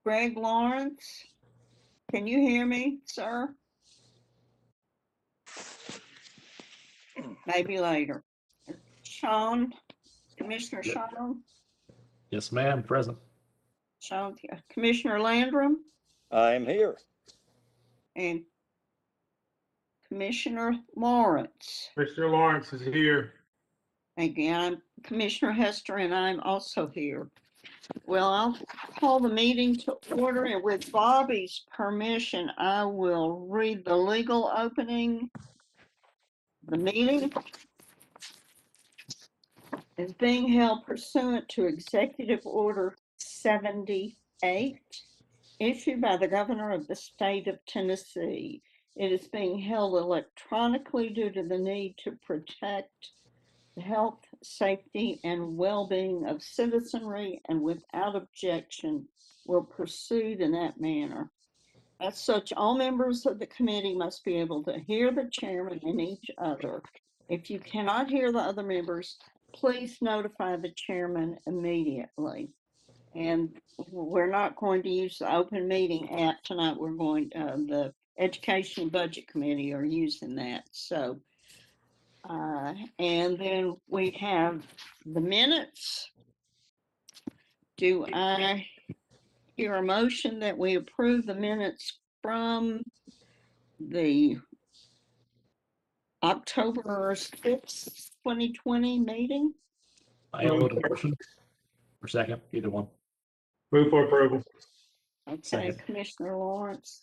Greg Lawrence, can you hear me, sir? Maybe later. Sean, Commissioner Yep. Sean, Yes, ma'am, present. Sean, Commissioner Landrum, I'm here. and Commissioner Lawrence. Mr. Lawrence is here. Again, I'm Commissioner Hester, and I'm also here. Well, I'll call the meeting to order, and with Bobby's permission, I will read the legal opening. The meeting is being held pursuant to Executive Order 78, issued by the Governor of the State of Tennessee. It is being held electronically due to the need to protect the health, safety, and well-being of citizenry, and without objection will proceed in that manner. As such, all members of the committee must be able to hear the chairman and each other. If you cannot hear the other members, please notify the chairman immediately. And we're not going to use the open meeting app tonight. We're going, the Education and Budget Committee are using that. So, and then we have the minutes. Do I hear a motion that we approve the minutes from the October 6th, 2020 meeting? I will the motion. Or second, either one. Move for approval. Okay, Second. Commissioner Lawrence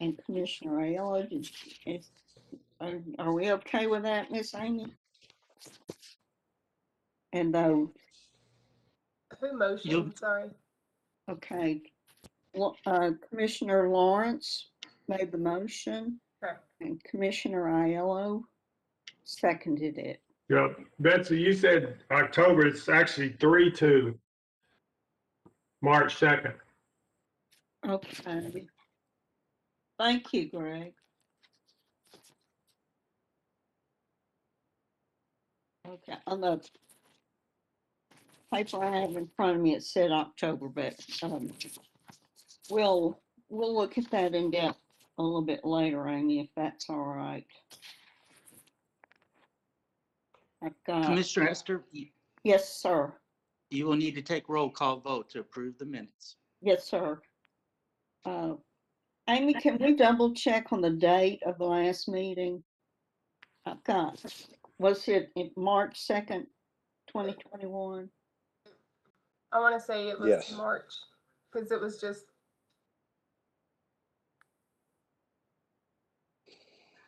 and Commissioner Ayala, are we okay with that, Miss Amy? And Who motioned? Sorry. okay, well, Commissioner Lawrence made the motion, Okay. and Commissioner Aiello seconded it. Yeah, Betsy, you said October. It's actually 3/2, March 2nd. Okay. Thank you, Greg. Okay, on the paper I have in front of me, it said October, but we'll look at that in depth a little bit later, Amy, if that's all right. I've got, Commissioner Hester, yes, sir. you will need to take roll call vote to approve the minutes. Yes, sir. Amy, can we double check on the date of the last meeting? I've got, was it March 2nd, 2021? I want to say it was Yes. March because it was just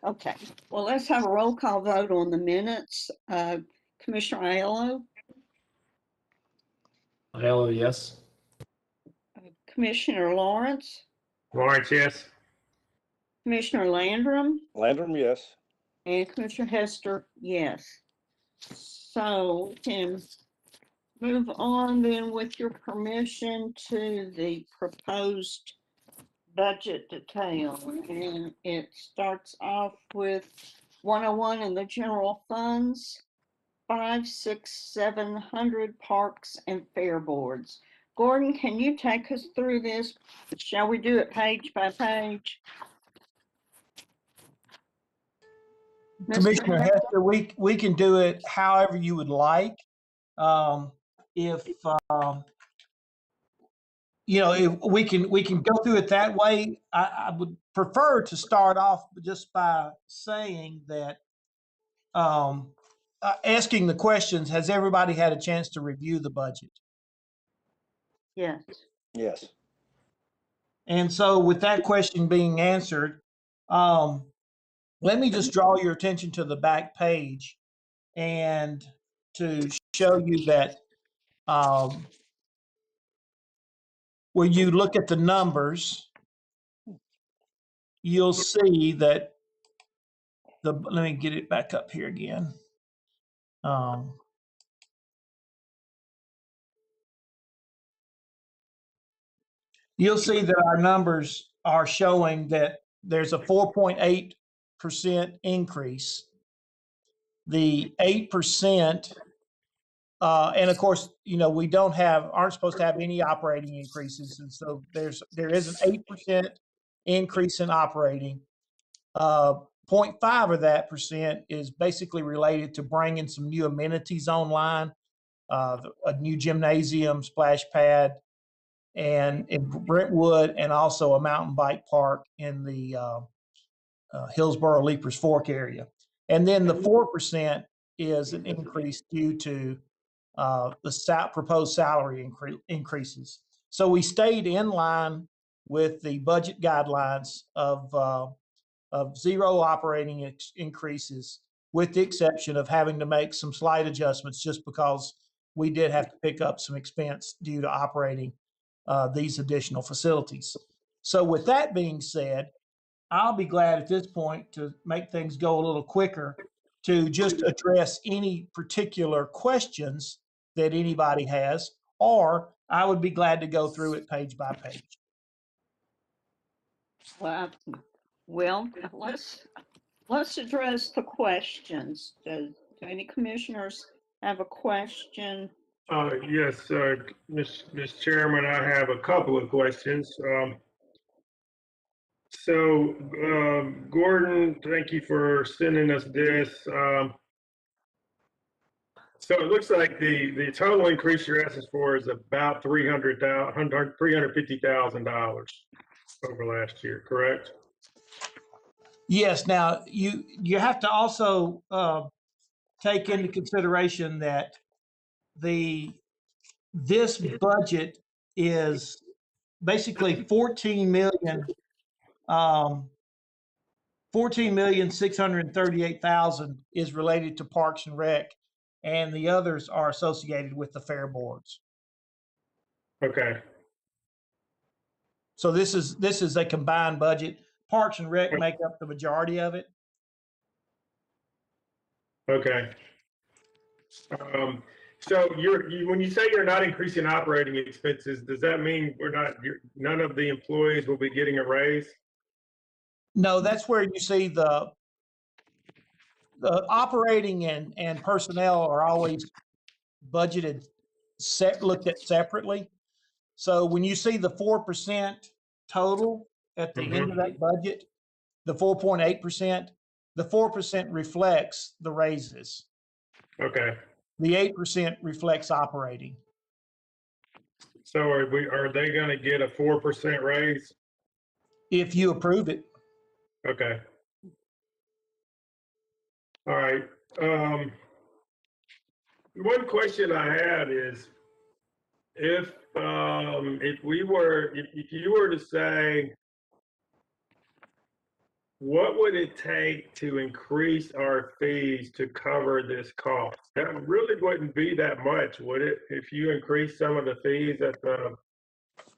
Okay, well, let's have a roll call vote on the minutes. Commissioner Aiello, Aiello, yes. Commissioner Lawrence, Lawrence, yes. Commissioner Landrum, Landrum, yes. and Commissioner Hester, yes. So we can move on then with your permission to the proposed budget detail. And it starts off with 101 in the general funds, 5, 6, 700 parks and fair boards. Gordon, can you take us through this? Shall we do it page by page? Commissioner Hester, we can do it however you would like. If we can go through it that way. I would prefer to start off just by saying that asking the questions, has everybody had a chance to review the budget? Yes. Yes. And so with that question being answered, let me just draw your attention to the back page and to show you that when you look at the numbers, you'll see that let me get it back up here again. You'll see that our numbers are showing that there's a 4.8% increase. The 8% And of course, we aren't supposed to have any operating increases. And so there is an 8% increase in operating. 0.5 of that percent is basically related to bringing some new amenities online, a new gymnasium, splash pad, and in Brentwood, and also a mountain bike park in the Hillsboro Leapers Fork area. And then the 4% is an increase due to the proposed salary increases. So we stayed in line with the budget guidelines of zero operating increases, with the exception of having to make some slight adjustments just because we did have to pick up some expense due to operating these additional facilities. So with that being said, I'll be glad at this point to make things go a little quicker to just address any particular questions that anybody has, or I would be glad to go through it page by page. Well, let's address the questions. Do any commissioners have a question? Yes, Ms. Chairman, I have a couple of questions. Gordon, thank you for sending us this. So it looks like the total increase you're asking for is about $350,000 over last year, correct? Yes. Now you have to also take into consideration that this budget is basically 14,638,000 is related to Parks and Rec, and the others are associated with the fair boards. Okay. So this is a combined budget. Parks and Rec make up the majority of it. Okay. So when you say you're not increasing operating expenses, does that mean none of the employees will be getting a raise? No, that's where you see the operating and personnel are always budgeted, looked at separately. So when you see the 4% total at the end of that budget, the 4.8%, the 4% reflects the raises. Okay. The 8% reflects operating. So are they going to get a 4% raise? If you approve it. Okay. All right. One question I had is if you were to say, what would it take to increase our fees to cover this cost? That really wouldn't be that much, would it? If you increase some of the fees at the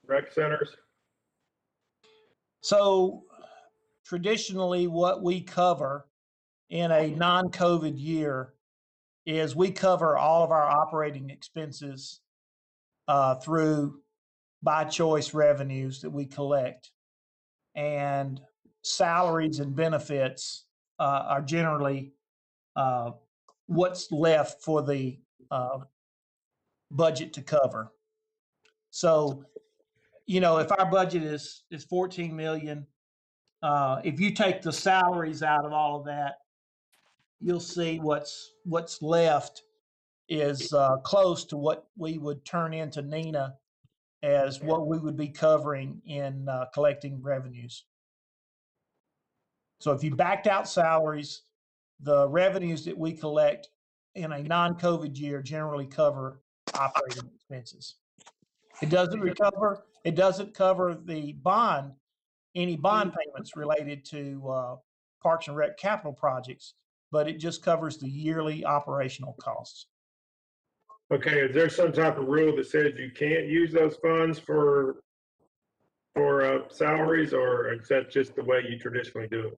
rec centers? So traditionally what we cover in a non-COVID year is we cover all of our operating expenses through by choice revenues that we collect, and salaries and benefits are generally what's left for the budget to cover. So, if our budget is 14 million, if you take the salaries out of all of that, you'll see what's left is close to what we would turn into Nina as what we would be covering in collecting revenues. So if you backed out salaries, the revenues that we collect in a non-COVID year generally cover operating expenses. It doesn't cover the any bond payments related to Parks and Rec capital projects, but it just covers the yearly operational costs. Okay, is there some type of rule that says you can't use those funds for salaries, or is that just the way you traditionally do it?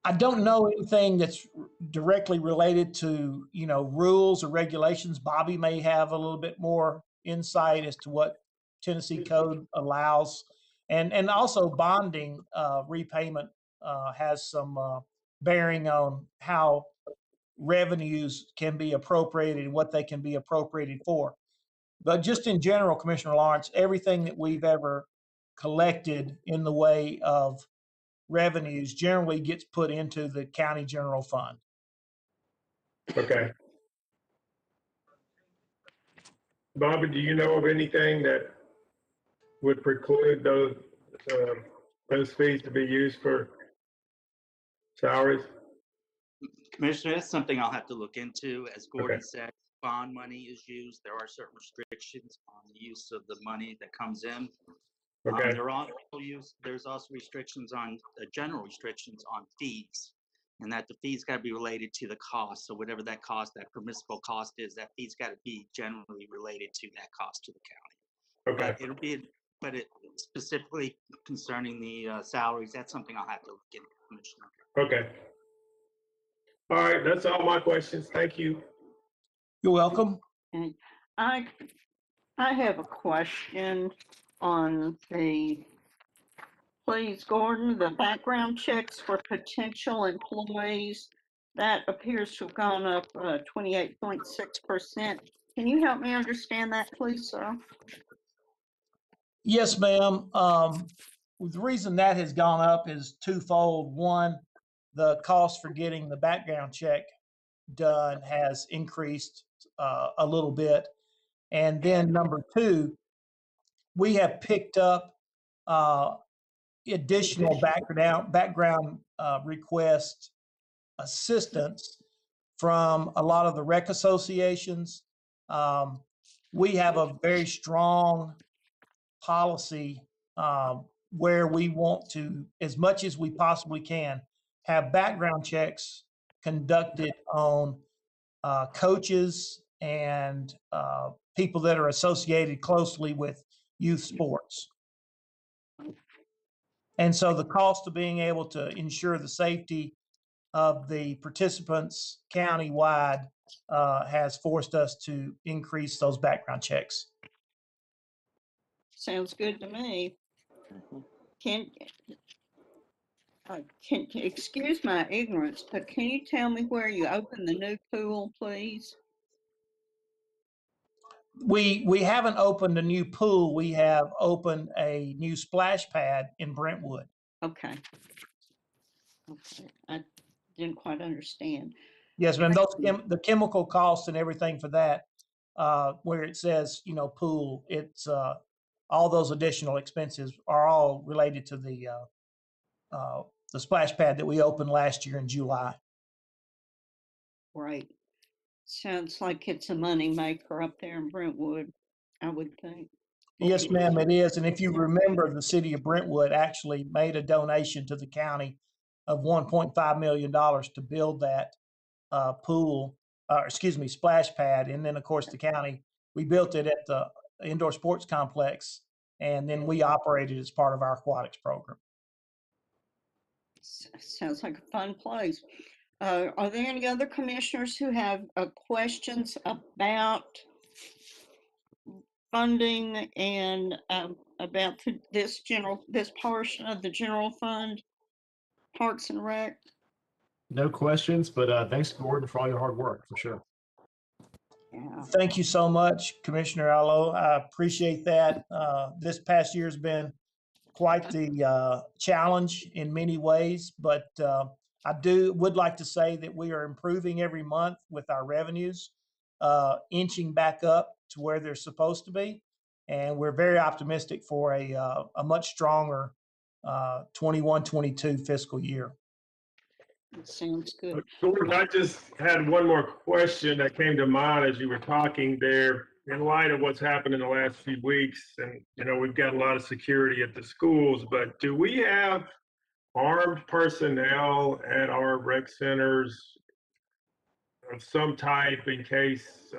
I don't know anything that's directly related to, rules or regulations. Bobby may have a little bit more insight as to what Tennessee code allows. And also bonding repayment has some bearing on how revenues can be appropriated and what they can be appropriated for. But just in general, Commissioner Lawrence, everything that we've ever collected in the way of revenues generally gets put into the county general fund. Okay. Bobby, do you know of anything that would preclude those fees to be used for salaries? Commissioner, that's something I'll have to look into. As Gordon Okay. said, bond money is used. There are certain restrictions on the use of the money that comes in. Okay. There's also restrictions on, general restrictions on fees, and that the fees got to be related to the cost. So whatever that cost, that permissible cost is, that fee's got to be generally related to that cost to the county. Okay. But it specifically concerning the salaries, that's something I'll have to look into, Commissioner. Okay. All right, that's all my questions. Thank you. You're welcome. And I have a question on please, Gordon, the background checks for potential employees, that appears to have gone up 28.6%. Can you help me understand that, please, sir? Yes, ma'am. The reason that has gone up is twofold. One, the cost for getting the background check done has increased a little bit. And then number two, we have picked up additional background request assistance from a lot of the rec associations. We have a very strong policy where we want to, as much as we possibly can, have background checks conducted on coaches and people that are associated closely with youth sports. And so the cost of being able to ensure the safety of the participants countywide has forced us to increase those background checks. Sounds good to me. Can excuse my ignorance, but can you tell me where you opened the new pool, please? We haven't opened a new pool. We have opened a new splash pad in Brentwood. Okay. Okay, I didn't quite understand. Yes, ma'am. The chemical costs and everything for that, where it says, pool, it's all those additional expenses are all related to the splash pad that we opened last year in July. Right. Sounds like it's a money maker up there in Brentwood, I would think. Yes, ma'am, it is. And if you remember, the city of Brentwood actually made a donation to the county of $1.5 million to build that splash pad. And then, of course, the county, we built it at the indoor sports complex, and then we operated as part of our aquatics program. Sounds like a fun place. Are there any other commissioners who have questions about funding and about this portion of the general fund, Parks and Rec? No questions, but thanks, Gordon, for all your hard work, for sure. Yeah. Thank you so much, Commissioner Allo. I appreciate that. This past year has been quite the challenge in many ways, but I would like to say that we are improving every month with our revenues, inching back up to where they're supposed to be. And we're very optimistic for a much stronger 21-22 fiscal year. Sounds good. Gordon, I just had one more question that came to mind as you were talking there. In light of what's happened in the last few weeks, and we've got a lot of security at the schools, but do we have armed personnel at our rec centers of some type in case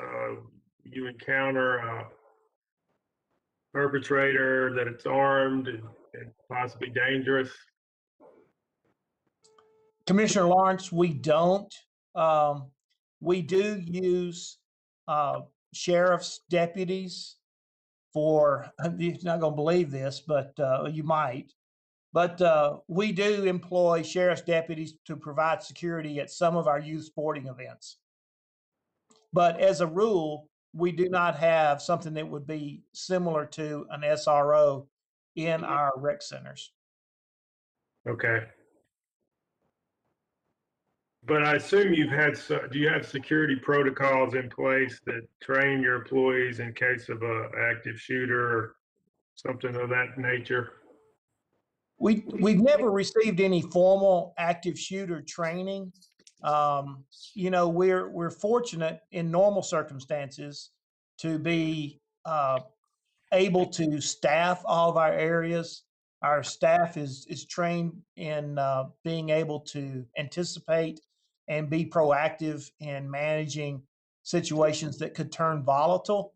you encounter a perpetrator that it's armed and possibly dangerous? Commissioner Lawrence, we don't. We do use sheriff's deputies for, you're not going to believe this, but you might. But we do employ sheriff's deputies to provide security at some of our youth sporting events. But as a rule, we do not have something that would be similar to an SRO in our rec centers. Okay. But I assume do you have security protocols in place that train your employees in case of a active shooter or something of that nature? We've never received any formal active shooter training. You know, we're fortunate in normal circumstances to be able to staff all of our areas. Our staff is trained in being able to anticipate and be proactive in managing situations that could turn volatile.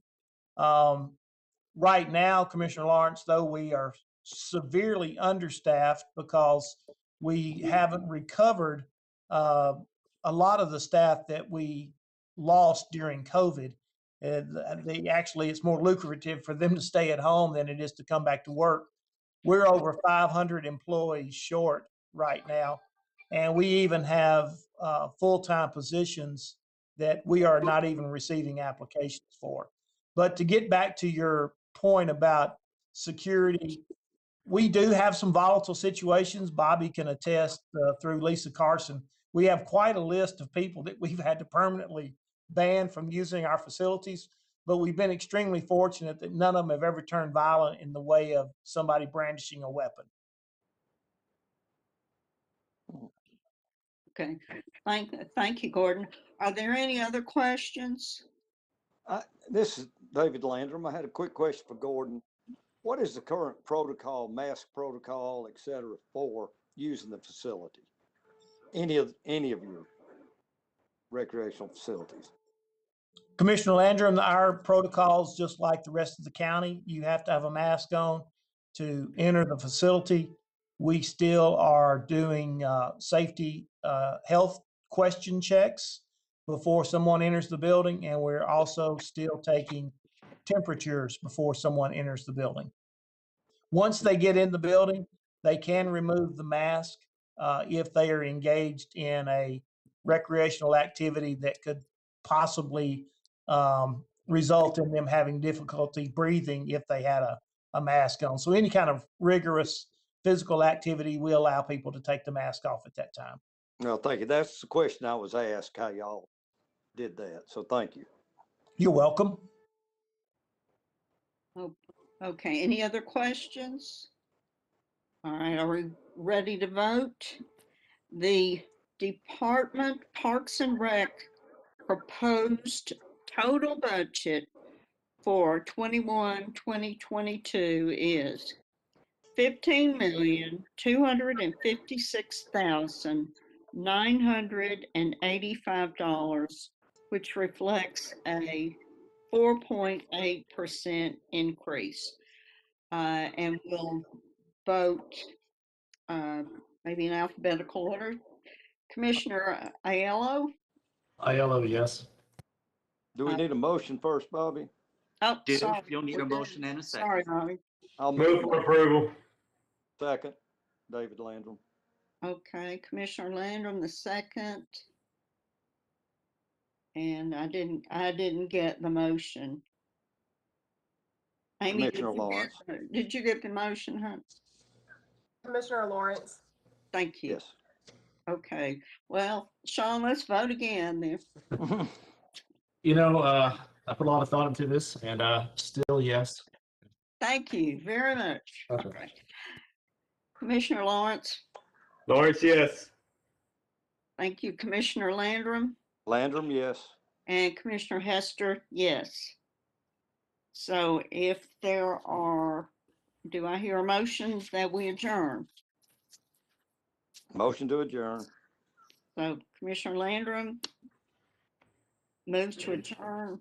Right now, Commissioner Lawrence, though, we are severely understaffed because we haven't recovered a lot of the staff that we lost during COVID. It's more lucrative for them to stay at home than it is to come back to work. We're over 500 employees short right now, and we even have full-time positions that we are not even receiving applications for. But to get back to your point about security, we do have some volatile situations. Bobby can attest through Lisa Carson. We have quite a list of people that we've had to permanently ban from using our facilities, but we've been extremely fortunate that none of them have ever turned violent in the way of somebody brandishing a weapon. Okay, thank you, Gordon. Are there any other questions? This is David Landrum. I had a quick question for Gordon. What is the current protocol, mask protocol, et cetera, for using the facility? Any of your recreational facilities? Commissioner Landrum, our protocols, just like the rest of the county, you have to have a mask on to enter the facility. We still are doing safety health question checks before someone enters the building, and we're also still taking temperatures before someone enters the building. Once they get in the building, they can remove the mask if they are engaged in a recreational activity that could possibly result in them having difficulty breathing if they had a mask on. So any kind of rigorous physical activity, we allow people to take the mask off at that time. No, thank you. That's the question I was asked, how y'all did that. So thank you. You're welcome. Oh, okay, any other questions? All right, are we ready to vote? The Department Parks and Rec proposed total budget for 2022 is $15,256,985, which reflects a 4.8% increase. And we'll vote maybe in alphabetical order. Commissioner Aiello? Aiello, yes. Do we need a motion first, Bobby? Oh, Do, sorry. you'll need a motion and a second. Sorry, Bobby. I'll Move for approval. second. David Landrum. Okay, Commissioner Landrum, the second. And I didn't get the motion. Amy, Commissioner Lawrence. Did you get the motion, Hunt? Commissioner Lawrence. Thank you. Yes. Okay, well, Sean, let's vote again then. You know, I put a lot of thought into this, and still yes. Thank you very much. Okay. Okay. Commissioner Lawrence, Lawrence, yes. thank you. Commissioner Landrum Landrum, yes. and Commissioner Hester, yes. So if there are, do I hear a motion that we adjourn? Motion to adjourn. So Commissioner Landrum moves to adjourn.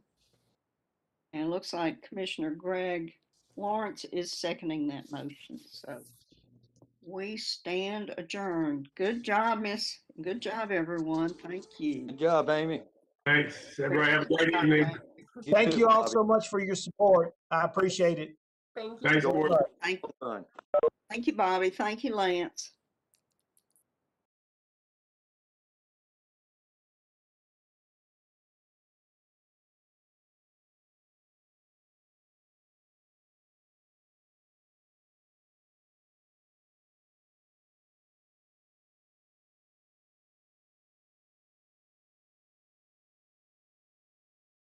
And it looks like Commissioner Greg Lawrence is seconding that motion. So we stand adjourned. Good job, Miss. Good job, everyone. Thank you. Good job, Amy. Thanks. Everybody have a great evening. Thank too, you all Bobby. so much for your support. I appreciate it. Thank you. Thanks, Board. Thank, Done. thank you, Bobby. Thank you, Lance.